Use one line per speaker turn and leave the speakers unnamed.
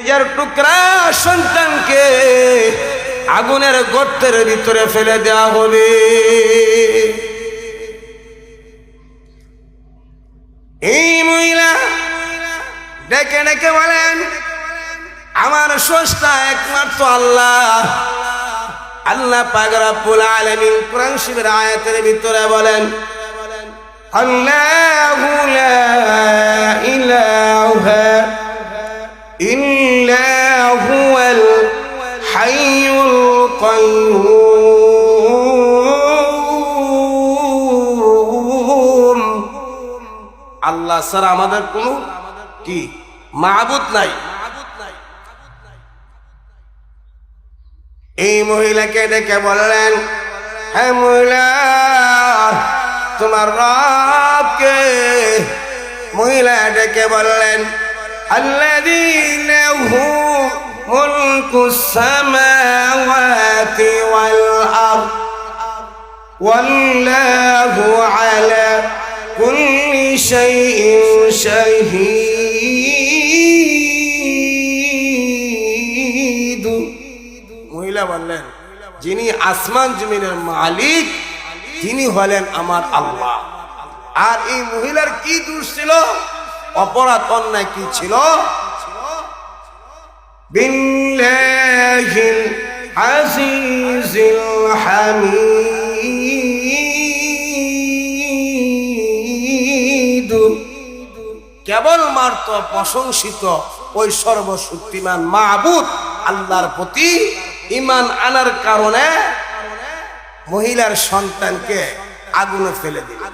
যার টুকরা সন্তানকে আগুনের গর্তের ভিতরে ফেলে দেওয়া হবে। এই মহিলা ডেকে ডেকে বলেন, আমার স্রষ্টা একমাত্র আল্লাহ। আল্লাহ পাক রব্বুল আলামিন কুরআন শরীফের আয়াতের ভিতরে বলেন, আল্লাহু লা ইলাহা ইল্লা হুয়াল হাইয়ুল কাইয়্যুম। আল্লাহ ছাড়া আমাদের কোনো কি মাবুদ নাই। এই মহিলাকে ডেকে বললেন, হ্যাঁ মহিলা, তোমার রবকে। মহিলা ডেকে বললেন, আল্লাযী লাহু মুলকুস সামাওয়াতি ওয়াল আরদ ওয়াল্লাহু আলা কুল্লি শাইইন শাহীদ। মহিলা বললেন, যিনি আসমান জমিনের মালিক তিনি হলেন আমার আল্লাহ। আর এই মহিলার কি দোষ ছিল, অপরাধ অন্যায় কি ছিল? বিল্লাহিল আজিজিল হামিদ। কেবল মাত্র প্রশংসিত ওই সর্বশক্তিমান মাবুদ আল্লাহর প্রতি ঈমান আনার কারণে মহিলার সন্তানকে আগুনে ফেলে দিল।